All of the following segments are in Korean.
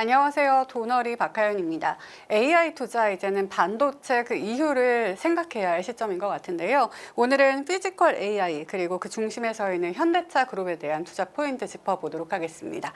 안녕하세요. 도너리 박하연입니다. AI 투자 이제는 반도체 그 이유를 생각해야 할 시점인 것 같은데요. 오늘은 피지컬 AI 그리고 그 중심에 서 있는 현대차 그룹에 대한 투자 포인트 짚어보도록 하겠습니다.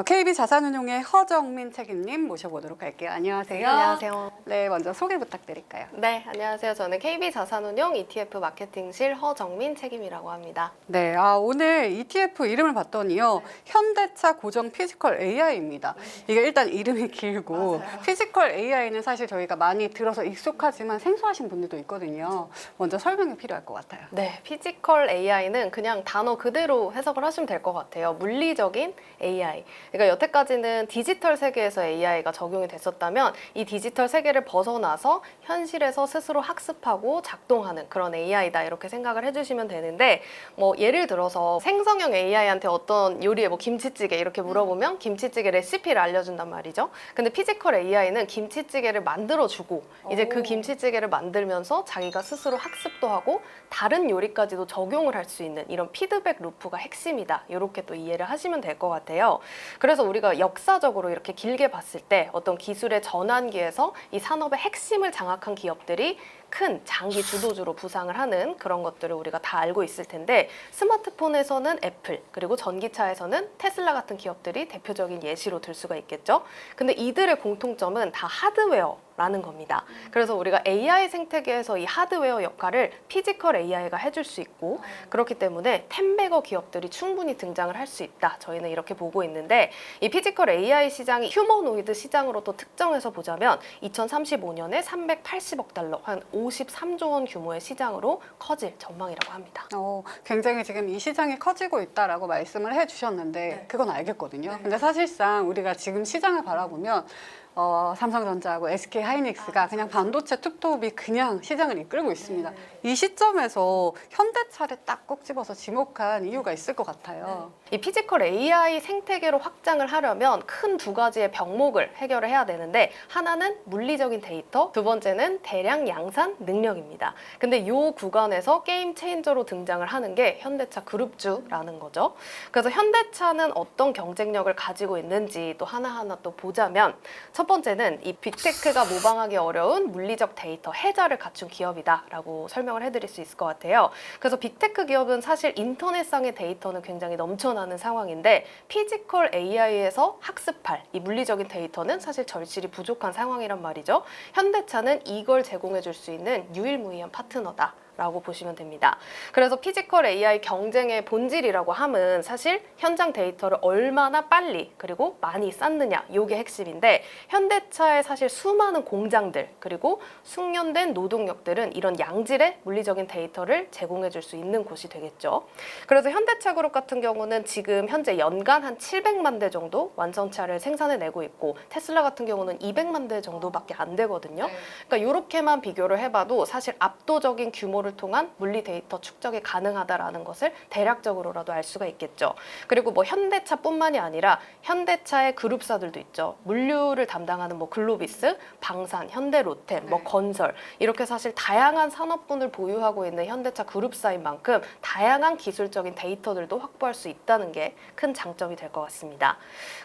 KB자산운용의 허정민 책임님 모셔보도록 할게요. 안녕하세요. 안녕하세요. 네, 먼저 소개 부탁드릴까요? 네, 안녕하세요. 저는 KB자산운용 ETF 마케팅실 허정민 책임이라고 합니다. 네, 오늘 ETF 이름을 봤더니요. 현대차 고정 피지컬 AI입니다. 이게 일단 이름이 길고 맞아요. 피지컬 AI는 사실 저희가 많이 들어서 익숙하지만 생소하신 분들도 있거든요. 먼저 설명이 필요할 것 같아요. 네, 피지컬 AI는 그냥 단어 그대로 해석을 하시면 될 것 같아요. 물리적인 AI. 그러니까 여태까지는 디지털 세계에서 AI가 적용이 됐었다면 이 디지털 세계를 벗어나서 현실에서 스스로 학습하고 작동하는 그런 AI다 이렇게 생각을 해주시면 되는데 뭐 예를 들어서 생성형 AI한테 어떤 요리에 뭐 김치찌개 이렇게 물어보면 김치찌개 레시피를 알려준단 말이죠. 근데 피지컬 AI는 김치찌개를 만들어주고 이제 그 김치찌개를 만들면서 자기가 스스로 학습도 하고 다른 요리까지도 적용을 할 수 있는 이런 피드백 루프가 핵심이다. 이렇게 또 이해를 하시면 될 것 같아요. 그래서 우리가 역사적으로 이렇게 길게 봤을 때 어떤 기술의 전환기에서 이 산업의 핵심을 장악한 기업들이 큰 장기 주도주로 부상을 하는 그런 것들을 우리가 다 알고 있을 텐데 스마트폰에서는 애플 그리고 전기차에서는 테슬라 같은 기업들이 대표적인 예시로 들 수가 있겠죠. 근데 이들의 공통점은 다 하드웨어라는 겁니다. 그래서 우리가 AI 생태계에서 이 하드웨어 역할을 피지컬 AI가 해줄 수 있고 그렇기 때문에 텐베거 기업들이 충분히 등장을 할 수 있다. 저희는 이렇게 보고 있는데 이 피지컬 AI 시장이 휴머노이드 시장으로 또 특정해서 보자면 2035년에 380억 달러, 한 53조 원 규모의 시장으로 커질 전망이라고 합니다. 굉장히 지금 이 시장이 커지고 있다라고 말씀을 해주셨는데 그건 알겠거든요. 근데 사실상 우리가 지금 시장을 바라보면 삼성전자하고 SK 하이닉스가 그냥 반도체 톱톱이 그냥 시장을 이끌고 있습니다. 이 시점에서 현대차를 딱 꼭 집어서 지목한 이유가 있을 것 같아요. 이 피지컬 AI 생태계로 확장을 하려면 큰 두 가지의 병목을 해결을 해야 되는데 하나는 물리적인 데이터, 두 번째는 대량 양산 능력입니다. 근데 이 구간에서 게임 체인저로 등장을 하는 게 현대차 그룹주라는 거죠. 그래서 현대차는 어떤 경쟁력을 가지고 있는지 또 하나하나 또 보자면 첫 번째는 이 빅테크가 모방하기 어려운 물리적 데이터 해자를 갖춘 기업이다라고 설명을 해드릴 수 있을 것 같아요. 그래서 빅테크 기업은 사실 인터넷상의 데이터는 굉장히 넘쳐나는 상황인데 피지컬 AI에서 학습할 이 물리적인 데이터는 사실 절실히 부족한 상황이란 말이죠. 현대차는 이걸 제공해 줄 수 있는 유일무이한 파트너다. 라고 보시면 됩니다. 그래서 피지컬 AI 경쟁의 본질이라고 함은 사실 현장 데이터를 얼마나 빨리 그리고 많이 쌓느냐 이게 핵심인데 현대차의 사실 수많은 공장들 그리고 숙련된 노동력들은 이런 양질의 물리적인 데이터를 제공해 줄 수 있는 곳이 되겠죠. 그래서 현대차 그룹 같은 경우는 지금 현재 연간 한 700만 대 정도 완성차를 생산해내고 있고 테슬라 같은 경우는 200만 대 정도밖에 안 되거든요. 그러니까 이렇게만 비교를 해봐도 사실 압도적인 규모를 통한 물리 데이터 축적이 가능하다라는 것을 대략적으로라도 알 수가 있겠죠. 그리고 뭐 현대차뿐만이 아니라 현대차의 그룹사들도 있죠. 물류를 담당하는 뭐 글로비스, 방산, 현대로템, 뭐 건설 이렇게 사실 다양한 산업군을 보유하고 있는 현대차 그룹사인 만큼 다양한 기술적인 데이터들도 확보할 수 있다는 게 큰 장점이 될 것 같습니다.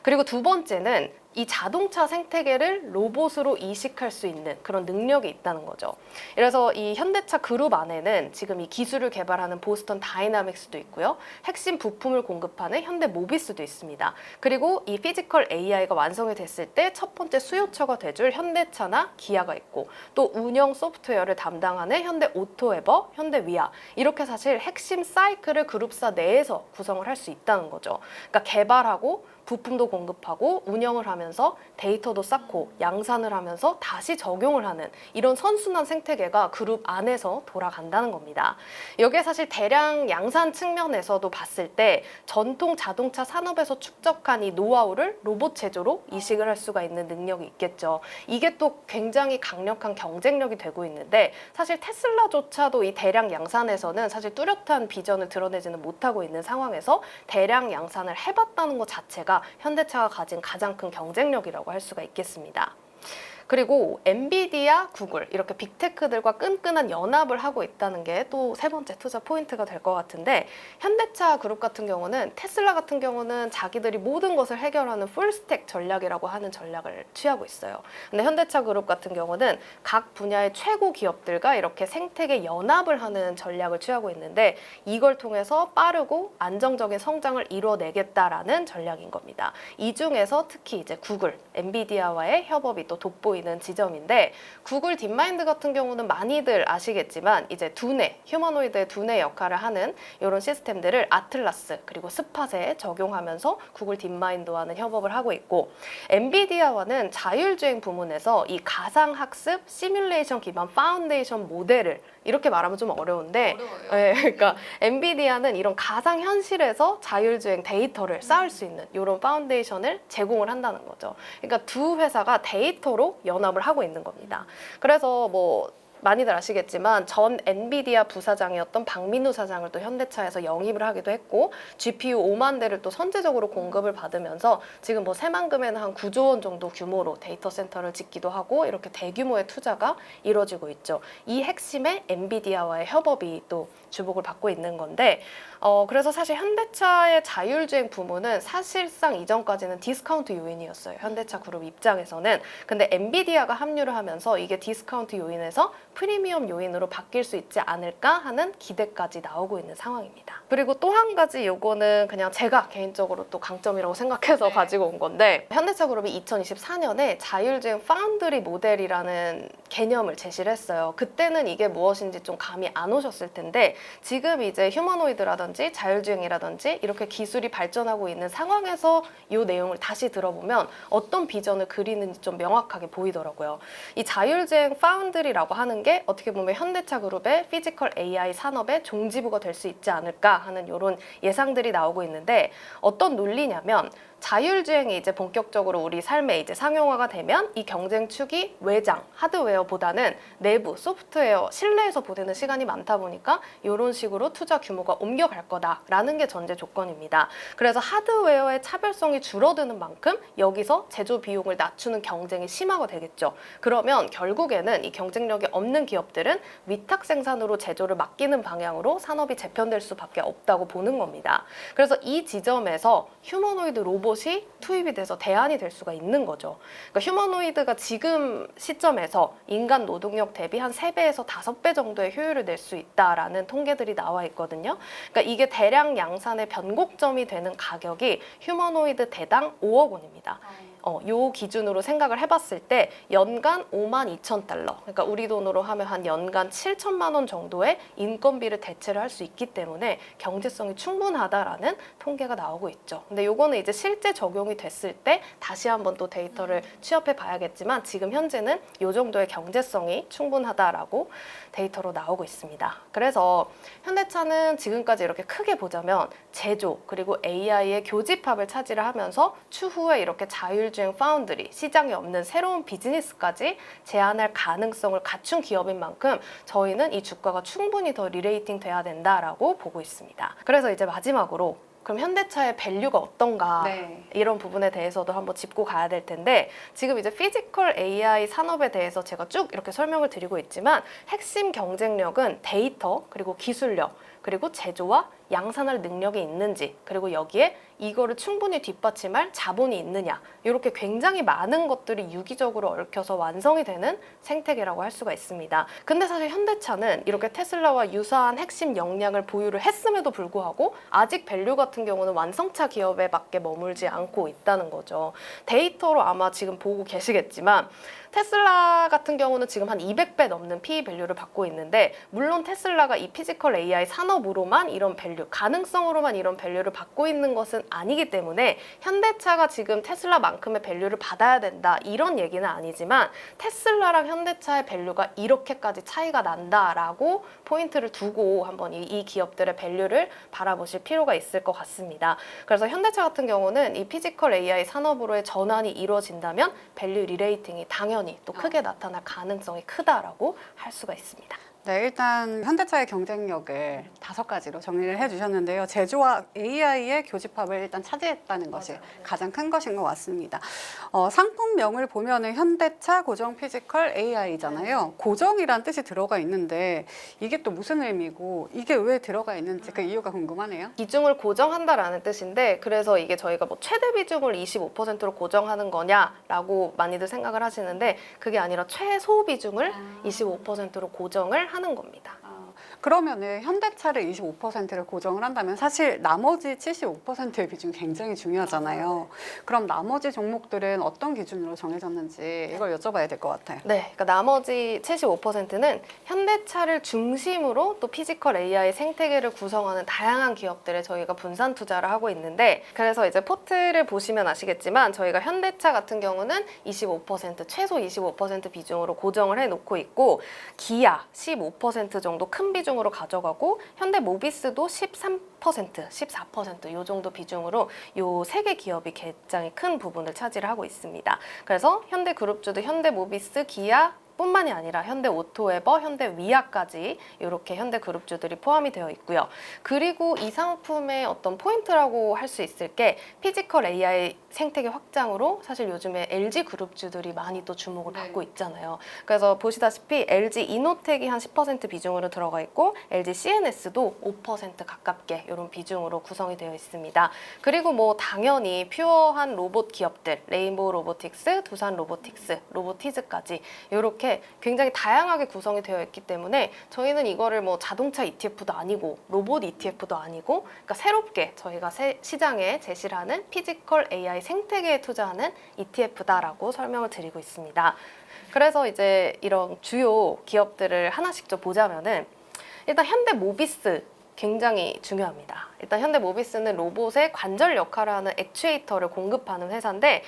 그리고 두 번째는 이 자동차 생태계를 로봇으로 이식할 수 있는 그런 능력이 있다는 거죠. 그래서 이 현대차 그룹 안에는 지금 이 기술을 개발하는 보스턴 다이나믹스도 있고요. 핵심 부품을 공급하는 현대 모비스도 있습니다. 그리고 이 피지컬 AI가 완성이 됐을 때 첫 번째 수요처가 돼줄 현대차나 기아가 있고 또 운영 소프트웨어를 담당하는 현대 오토에버, 현대 위아 이렇게 사실 핵심 사이클을 그룹사 내에서 구성을 할 수 있다는 거죠. 그러니까 개발하고 부품도 공급하고 운영을 하면서 데이터도 쌓고 양산을 하면서 다시 적용을 하는 이런 선순환 생태계가 그룹 안에서 돌아간다는 겁니다. 여기에 사실 대량 양산 측면에서도 봤을 때 전통 자동차 산업에서 축적한 이 노하우를 로봇 제조로 이식을 할 수가 있는 능력이 있겠죠. 이게 또 굉장히 강력한 경쟁력이 되고 있는데 사실 테슬라조차도 이 대량 양산에서는 사실 뚜렷한 비전을 드러내지는 못하고 있는 상황에서 대량 양산을 해봤다는 것 자체가 현대차가 가진 가장 큰 경쟁력이라고 할 수가 있겠습니다. 그리고 엔비디아, 구글 이렇게 빅테크들과 끈끈한 연합을 하고 있다는 게 또 세 번째 투자 포인트가 될 것 같은데, 현대차 그룹 같은 경우는 테슬라 같은 경우는 자기들이 모든 것을 해결하는 풀스택 전략이라고 하는 전략을 취하고 있어요. 근데 현대차 그룹 같은 경우는 각 분야의 최고 기업들과 이렇게 생태계 연합을 하는 전략을 취하고 있는데, 이걸 통해서 빠르고 안정적인 성장을 이뤄내겠다라는 전략인 겁니다. 이 중에서 특히 이제 구글, 엔비디아와의 협업이 또 돋보이는 지점인데, 구글 딥마인드 같은 경우는 많이들 아시겠지만 이제 두뇌, 휴머노이드의 두뇌 역할을 하는 이런 시스템들을 아틀라스 그리고 스팟에 적용하면서 구글 딥마인드와는 협업을 하고 있고, 엔비디아와는 자율주행 부문에서 이 가상학습 시뮬레이션 기반 파운데이션 모델을, 이렇게 말하면 좀 어려운데, 네, 그러니까 엔비디아는 이런 가상현실에서 자율주행 데이터를 쌓을 수 있는 이런 파운데이션을 제공을 한다는 거죠. 그러니까 두 회사가 데이터로 연합을 하고 있는 겁니다. 그래서 뭐 많이들 아시겠지만 전 엔비디아 부사장이었던 박민우 사장을 또 현대차에서 영입을 하기도 했고, GPU 5만 대를 또 선제적으로 공급을 받으면서 지금 뭐 새만금에는 한 9조 원 정도 규모로 데이터 센터를 짓기도 하고, 이렇게 대규모의 투자가 이뤄지고 있죠. 이 핵심에 엔비디아와의 협업이 또 주목을 받고 있는 건데, 그래서 사실 현대차의 자율주행 부문은 사실상 이전까지는 디스카운트 요인이었어요. 현대차 그룹 입장에서는. 근데 엔비디아가 합류를 하면서 이게 디스카운트 요인에서 프리미엄 요인으로 바뀔 수 있지 않을까 하는 기대까지 나오고 있는 상황입니다. 그리고 또 한 가지 요거는 그냥 제가 개인적으로 또 강점이라고 생각해서 가지고 온 건데, 현대차 그룹이 2024년에 자율주행 파운드리 모델이라는 개념을 제시를 했어요. 그때는 이게 무엇인지 좀 감이 안 오셨을 텐데, 지금 이제 휴머노이드라든지 자율주행이라든지 이렇게 기술이 발전하고 있는 상황에서 이 내용을 다시 들어보면 어떤 비전을 그리는지 좀 명확하게 보이더라고요. 이 자율주행 파운드리라고 하는 게 어떻게 보면 현대차 그룹의 피지컬 AI 산업의 종지부가 될 수 있지 않을까 하는 이런 예상들이 나오고 있는데, 어떤 논리냐면, 자율주행이 이제 본격적으로 우리 삶에 이제 상용화가 되면 이 경쟁축이 외장, 하드웨어보다는 내부, 소프트웨어, 실내에서 보내는 시간이 많다 보니까 이런 식으로 투자 규모가 옮겨갈 거다라는 게 전제 조건입니다. 그래서 하드웨어의 차별성이 줄어드는 만큼 여기서 제조 비용을 낮추는 경쟁이 심화가 되겠죠. 그러면 결국에는 이 경쟁력이 없는 기업들은 위탁 생산으로 제조를 맡기는 방향으로 산업이 재편될 수밖에 없다고 보는 겁니다. 그래서 이 지점에서 휴머노이드 로봇이 투입이 돼서 대안이 될 수가 있는 거죠. 그러니까 휴머노이드가 지금 시점에서 인간 노동력 대비 한 3배에서 5배 정도의 효율을 낼 수 있다라는 통계들이 나와 있거든요. 그러니까 이게 대량 양산의 변곡점이 되는 가격이 휴머노이드 대당 5억 원입니다. 요 기준으로 생각을 해봤을 때 연간 52,000달러, 그러니까 우리 돈으로 하면 한 연간 7천만 원 정도의 인건비를 대체를 할 수 있기 때문에 경제성이 충분하다라는 통계가 나오고 있죠. 근데 요거는 이제 실제 적용이 됐을 때 다시 한번 또 데이터를 취합해 봐야겠지만, 지금 현재는 요 정도의 경제성이 충분하다라고 데이터로 나오고 있습니다. 그래서 현대차는 지금까지 이렇게 크게 보자면 제조 그리고 AI의 교집합을 차지를 하면서 추후에 이렇게 자율주행 파운드리, 시장에 없는 새로운 비즈니스까지 제안할 가능성을 갖춘 기업인 만큼 저희는 이 주가가 충분히 더 리레이팅 돼야 된다라고 보고 있습니다. 그래서 이제 마지막으로 그럼 현대차의 밸류가 어떤가, 이런 부분에 대해서도 한번 짚고 가야 될 텐데, 지금 이제 피지컬 AI 산업에 대해서 제가 쭉 이렇게 설명을 드리고 있지만 핵심 경쟁력은 데이터 그리고 기술력 그리고 제조와 양산할 능력이 있는지, 그리고 여기에 이거를 충분히 뒷받침할 자본이 있느냐, 이렇게 굉장히 많은 것들이 유기적으로 얽혀서 완성이 되는 생태계라고 할 수가 있습니다. 근데 사실 현대차는 이렇게 테슬라와 유사한 핵심 역량을 보유를 했음에도 불구하고 아직 밸류 같은 경우는 완성차 기업에 밖에 머물지 않고 있다는 거죠. 데이터로 아마 지금 보고 계시겠지만 테슬라 같은 경우는 지금 한 200배 넘는 PE 밸류를 받고 있는데, 물론 테슬라가 이 피지컬 AI 산업으로만 이런 밸류, 가능성으로만 이런 밸류를 받고 있는 것은 아니기 때문에 현대차가 지금 테슬라만큼의 밸류를 받아야 된다, 이런 얘기는 아니지만 테슬라랑 현대차의 밸류가 이렇게까지 차이가 난다라고 포인트를 두고 한번 이 기업들의 밸류를 바라보실 필요가 있을 것 같습니다. 그래서 현대차 같은 경우는 이 피지컬 AI 산업으로의 전환이 이루어진다면 밸류 리레이팅이 당연히 또 크게 나타날 가능성이 크다라고 할 수가 있습니다. 네, 일단 현대차의 경쟁력을 5가지로 정리를 해주셨는데요. 제조와 AI의 교집합을 일단 차지했다는 것이 가장 큰 것인 것 같습니다. 상품명을 보면은 현대차 고정 피지컬 AI잖아요. 고정이란 뜻이 들어가 있는데 이게 또 무슨 의미고 이게 왜 들어가 있는지 그 이유가 궁금하네요. 비중을 고정한다라는 뜻인데, 그래서 이게 저희가 뭐 최대 비중을 25%로 고정하는 거냐라고 많이들 생각을 하시는데, 그게 아니라 최소 비중을 25%로 고정을 하는 겁니다. 그러면은 현대차를 25%를 고정을 한다면 사실 나머지 75%의 비중이 굉장히 중요하잖아요. 그럼 나머지 종목들은 어떤 기준으로 정해졌는지 이걸 여쭤봐야 될 것 같아요. 네, 그러니까 나머지 75%는 현대차를 중심으로 또 피지컬 AI 생태계를 구성하는 다양한 기업들에 저희가 분산 투자를 하고 있는데, 그래서 이제 포트를 보시면 아시겠지만 저희가 현대차 같은 경우는 25%, 최소 25% 비중으로 고정을 해놓고 있고, 기아 15% 정도 큰 비중으로 가져가고, 현대모비스도 13%, 14%, 이 정도 비중으로 이 세 개 기업이 굉장히 큰 부분을 차지를 하고 있습니다. 그래서 현대그룹주도 현대모비스, 기아 뿐만이 아니라 현대오토에버, 현대위아까지 이렇게 현대그룹주들이 포함이 되어 있고요. 그리고 이 상품의 어떤 포인트라고 할 수 있을 게 피지컬 AI 생태계 확장으로 사실 요즘에 LG그룹주들이 많이 또 주목을 받고 있잖아요. 그래서 보시다시피 LG 이노텍이 한 10% 비중으로 들어가 있고, LG CNS도 5% 가깝게 이런 비중으로 구성이 되어 있습니다. 그리고 뭐 당연히 퓨어한 로봇 기업들, 레인보우 로보틱스, 두산 로보틱스, 로보티즈까지 이렇게 굉장히 다양하게 구성이 되어 있기 때문에 저희는 이거를 뭐 자동차 ETF도 아니고 로봇 ETF도 아니고, 그러니까 새롭게 저희가 시장에 제시를 하는 피지컬 AI 생태계에 투자하는 ETF다라고 설명을 드리고 있습니다. 그래서 이제 이런 주요 기업들을 하나씩 좀 보자면은, 일단 현대모비스 굉장히 중요합니다. 일단 현대모비스는 로봇의 관절 역할을 하는 액추에이터를 공급하는 회사인데,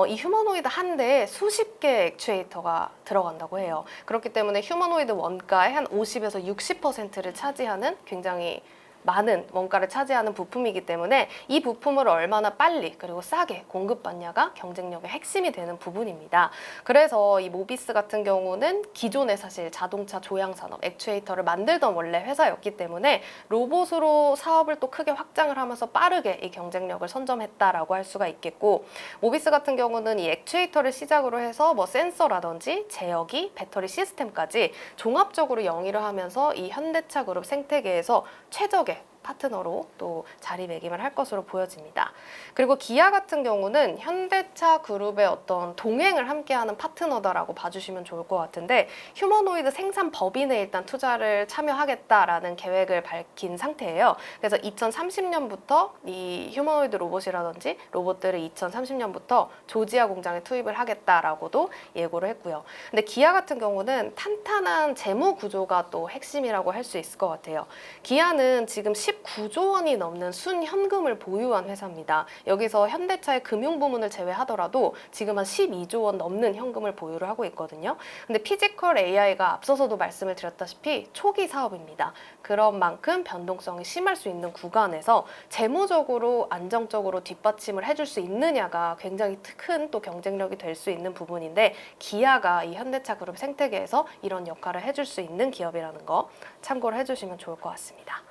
이 휴머노이드 한 대에 수십 개의 액추에이터가 들어간다고 해요. 그렇기 때문에 휴머노이드 원가의 한 50에서 60%를 차지하는 굉장히 많은 원가를 차지하는 부품이기 때문에 이 부품을 얼마나 빨리 그리고 싸게 공급받냐가 경쟁력의 핵심이 되는 부분입니다. 그래서 이 모비스 같은 경우는 기존에 사실 자동차 조향산업, 액추에이터를 만들던 원래 회사였기 때문에 로봇으로 사업을 또 크게 확장을 하면서 빠르게 이 경쟁력을 선점했다라고 할 수가 있겠고, 모비스 같은 경우는 이 액추에이터를 시작으로 해서 뭐 센서라든지 제어기, 배터리 시스템까지 종합적으로 영위를 하면서 이 현대차 그룹 생태계에서 최적의 파트너로 또 자리매김을 할 것으로 보여집니다. 그리고 기아 같은 경우는 현대차 그룹의 어떤 동행을 함께하는 파트너다라고 봐주시면 좋을 것 같은데, 휴머노이드 생산 법인에 일단 투자를 참여하겠다라는 계획을 밝힌 상태예요. 그래서 2030년부터 이 휴머노이드 로봇이라든지 로봇들을 2030년부터 조지아 공장에 투입을 하겠다라고도 예고를 했고요. 근데 기아 같은 경우는 탄탄한 재무 구조가 또 핵심이라고 할 수 있을 것 같아요. 기아는 지금 19조 원이 넘는 순현금을 보유한 회사입니다. 여기서 현대차의 금융 부문을 제외하더라도 지금 한 12조 원 넘는 현금을 보유를 하고 있거든요. 근데 피지컬 AI가 앞서서도 말씀을 드렸다시피 초기 사업입니다. 그런 만큼 변동성이 심할 수 있는 구간에서 재무적으로 안정적으로 뒷받침을 해줄 수 있느냐가 굉장히 큰 또 경쟁력이 될 수 있는 부분인데, 기아가 이 현대차 그룹 생태계에서 이런 역할을 해줄 수 있는 기업이라는 거 참고를 해주시면 좋을 것 같습니다.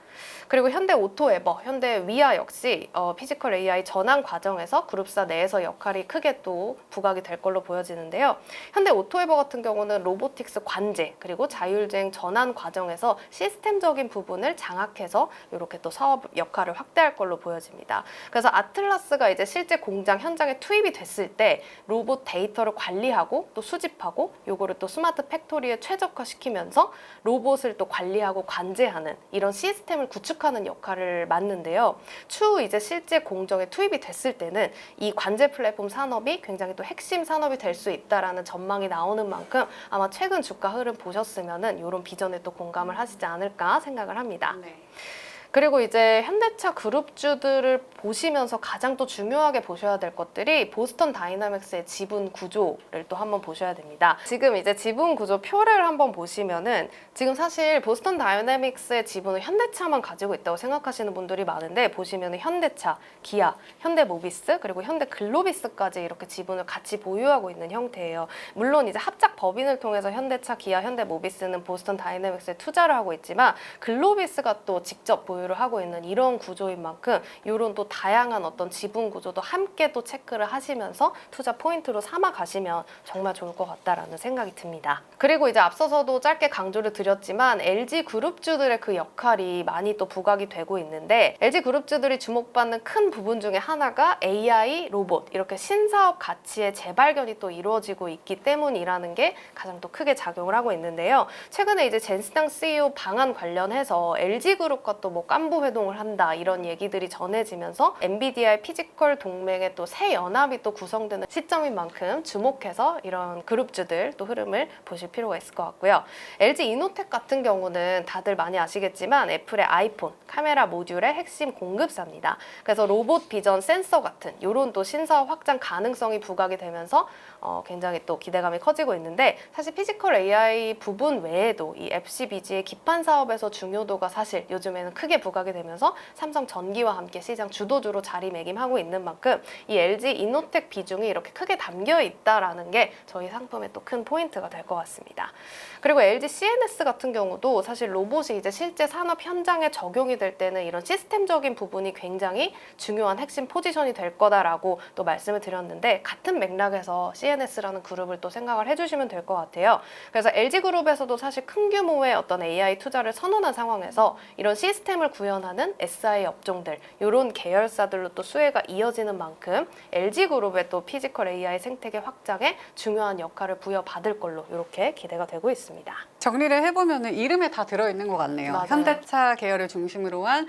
그리고 현대오토에버, 현대위아 역시 피지컬 AI 전환 과정에서 그룹사 내에서 역할이 크게 또 부각이 될 걸로 보여지는데요. 현대오토에버 같은 경우는 로보틱스 관제 그리고 자율주행 전환 과정에서 시스템적인 부분을 장악해서 이렇게 또 사업 역할을 확대할 걸로 보여집니다. 그래서 아틀라스가 이제 실제 공장 현장에 투입이 됐을 때 로봇 데이터를 관리하고 또 수집하고 요거를 또 스마트 팩토리에 최적화시키면서 로봇을 또 관리하고 관제하는 이런 시스템을 구축하는 역할을 맡는데요. 추후 이제 실제 공정에 투입이 됐을 때는 이 관제 플랫폼 산업이 굉장히 또 핵심 산업이 될 수 있다라는 전망이 나오는 만큼 아마 최근 주가 흐름 보셨으면은 이런 비전에 또 공감을 하시지 않을까 생각을 합니다. 네. 그리고 이제 현대차 그룹주들을 보시면서 가장 또 중요하게 보셔야 될 것들이 보스턴 다이나믹스의 지분 구조를 또 한번 보셔야 됩니다. 지금 이제 지분 구조 표를 한번 보시면은 지금 사실 보스턴 다이나믹스의 지분은 현대차만 가지고 있다고 생각하시는 분들이 많은데 보시면은 현대차, 기아, 현대모비스 그리고 현대글로비스까지 이렇게 지분을 같이 보유하고 있는 형태예요. 물론 이제 합작 법인을 통해서 현대차, 기아, 현대모비스는 보스턴 다이내믹스에 투자를 하고 있지만 글로비스가 또 직접 보유를 하고 있는 이런 구조인 만큼 이런 또 다양한 어떤 지분 구조도 함께 또 체크를 하시면서 투자 포인트로 삼아 가시면 정말 좋을 것 같다라는 생각이 듭니다. 그리고 이제 앞서서도 짧게 강조를 드렸지만 LG 그룹주들의 그 역할이 많이 또 부각이 되고 있는데 LG 그룹주들이 주목받는 큰 부분 중에 하나가 AI, 로봇 이렇게 신사업 가치의 재발견이 또 이루어지고 있기 때문이라는 게 가장 또 크게 작용을 하고 있는데요. 최근에 이제 젠스당 CEO 방안 관련해서 LG그룹과 또 뭐 깐부 회동을 한다 이런 얘기들이 전해지면서 엔비디아의 피지컬 동맹의 또 새 연합이 또 구성되는 시점인 만큼 주목해서 이런 그룹주들 또 흐름을 보실 필요가 있을 것 같고요. LG 이노텍 같은 경우는 다들 많이 아시겠지만 애플의 아이폰 카메라 모듈의 핵심 공급사입니다. 그래서 로봇 비전 센서 같은 이런 또 신사업 확장 가능성이 부각이 되면서 굉장히 또 기대감이 커지고 있는데 사실 피지컬 AI 부분 외에도 이 FCBG의 기판 사업에서 중요도가 사실 요즘에는 크게 부각이 되면서 삼성 전기와 함께 시장 주도주로 자리매김하고 있는 만큼 이 LG 이노텍 비중이 이렇게 크게 담겨 있다라는 게 저희 상품의 또 큰 포인트가 될 것 같습니다. 그리고 LG CNS 같은 경우도 사실 로봇이 이제 실제 산업 현장에 적용이 될 때는 이런 시스템적인 부분이 굉장히 중요한 핵심 포지션이 될 거다라고 또 말씀을 드렸는데 같은 맥락에서 CNS라는 그룹을 또 생각을 해주시면 될 것 같아요. 그래서 LG그룹에서도 사실 큰 규모의 어떤 AI 투자를 선언한 상황에서 이런 시스템을 구현하는 SI 업종들 이런 계열사들로 또 수혜가 이어지는 만큼 LG그룹의 또 피지컬 AI 생태계 확장에 중요한 역할을 부여받을 걸로 이렇게 기대가 되고 있습니다. 정리를 해보면 이름에 다 들어있는 것 같네요. 맞아요. 현대차 계열을 중심으로 한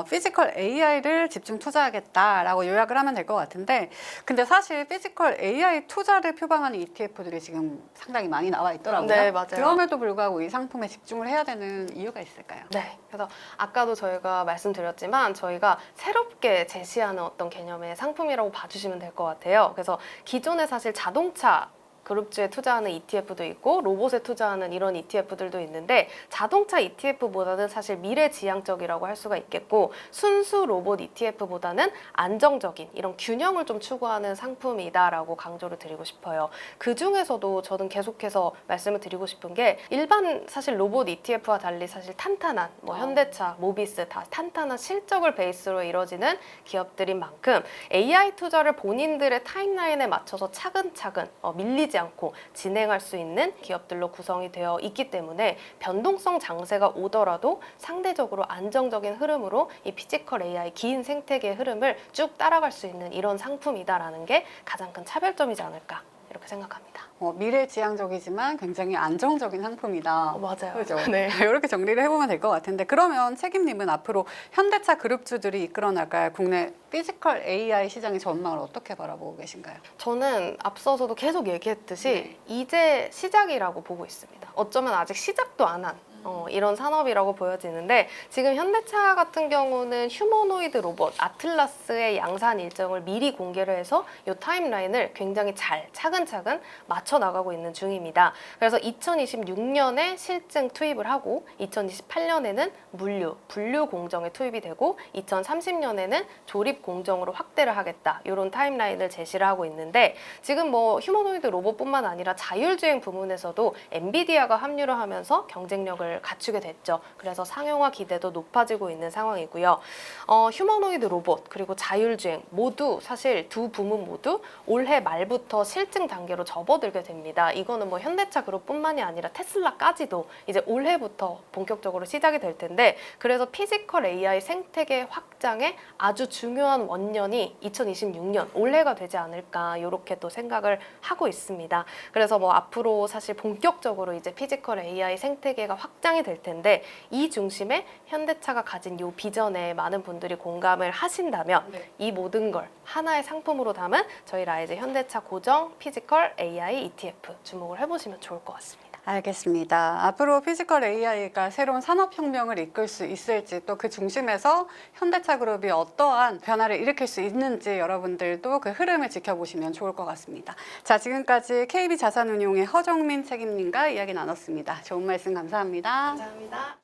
피지컬 AI를 집중 투자하겠다라고 요약을 하면 될 것 같은데 근데 사실 피지컬 AI 투자를 표방하는 ETF들이 지금 상당히 많이 나와 있더라고요. 네, 맞아요. 그럼에도 불구하고 이 상품에 집중을 해야 되는 이유가 있을까요? 네, 그래서 아까도 저희가 말씀드렸지만 저희가 새롭게 제시하는 어떤 개념의 상품이라고 봐주시면 될 것 같아요. 그래서 기존에 사실 자동차 그룹주에 투자하는 ETF도 있고 로봇에 투자하는 이런 ETF들도 있는데 자동차 ETF보다는 사실 미래지향적이라고 할 수가 있겠고 순수 로봇 ETF보다는 안정적인 이런 균형을 좀 추구하는 상품이다라고 강조를 드리고 싶어요. 그 중에서도 저는 계속해서 말씀을 드리고 싶은 게 일반 사실 로봇 ETF와 달리 사실 탄탄한 뭐 현대차, 모비스 다 탄탄한 실적을 베이스로 이루어지는 기업들인 만큼 AI 투자를 본인들의 타임라인에 맞춰서 차근차근 밀리지 않고 진행할 수 있는 기업들로 구성이 되어 있기 때문에 변동성 장세가 오더라도 상대적으로 안정적인 흐름으로 이 피지컬 AI 긴 생태계의 흐름을 쭉 따라갈 수 있는 이런 상품이다라는 게 가장 큰 차별점이지 않을까 이렇게 생각합니다. 미래지향적이지만 굉장히 안정적인 상품이다. 맞아요. 그죠? 네. 이렇게 정리를 해보면 될 것 같은데 그러면 책임님은 앞으로 현대차 그룹주들이 이끌어 나갈 국내 피지컬 AI 시장의 전망을 어떻게 바라보고 계신가요? 저는 앞서서도 계속 얘기했듯이 네. 이제 시작이라고 보고 있습니다. 어쩌면 아직 시작도 안 한 이런 산업이라고 보여지는데 지금 현대차 같은 경우는 휴머노이드 로봇 아틀라스의 양산 일정을 미리 공개를 해서 이 타임라인을 굉장히 잘 차근차근 맞춰 나가고 있는 중입니다. 그래서 2026년에 실증 투입을 하고 2028년에는 분류 공정에 투입이 되고 2030년에는 조립 공정으로 확대를 하겠다 이런 타임라인을 제시를 하고 있는데 지금 뭐 휴머노이드 로봇뿐만 아니라 자율주행 부문에서도 엔비디아가 합류를 하면서 경쟁력을 갖추게 됐죠. 그래서 상용화 기대도 높아지고 있는 상황이고요. 휴머노이드 로봇 그리고 자율주행 모두 사실 두 부문 모두 올해 말부터 실증 단계로 접어들게 됩니다. 이거는 뭐 현대차 그룹뿐만이 아니라 테슬라까지도 이제 올해부터 본격적으로 시작이 될 텐데 그래서 피지컬 AI 생태계 확장에 아주 중요한 원년이 2026년 올해가 되지 않을까 이렇게 또 생각을 하고 있습니다. 그래서 뭐 앞으로 사실 본격적으로 이제 피지컬 AI 생태계가 확장이 될 텐데 이 중심에 현대차가 가진 이 비전에 많은 분들이 공감을 하신다면 이 모든 걸 하나의 상품으로 담은 저희 라이즈 현대차 고정 피지컬 AI ETF 주목을 해보시면 좋을 것 같습니다. 알겠습니다. 앞으로 피지컬 AI가 새로운 산업혁명을 이끌 수 있을지 또 그 중심에서 현대차 그룹이 어떠한 변화를 일으킬 수 있는지 여러분들도 그 흐름을 지켜보시면 좋을 것 같습니다. 자, 지금까지 KB자산운용의 허정민 책임님과 이야기 나눴습니다. 좋은 말씀 감사합니다. 감사합니다.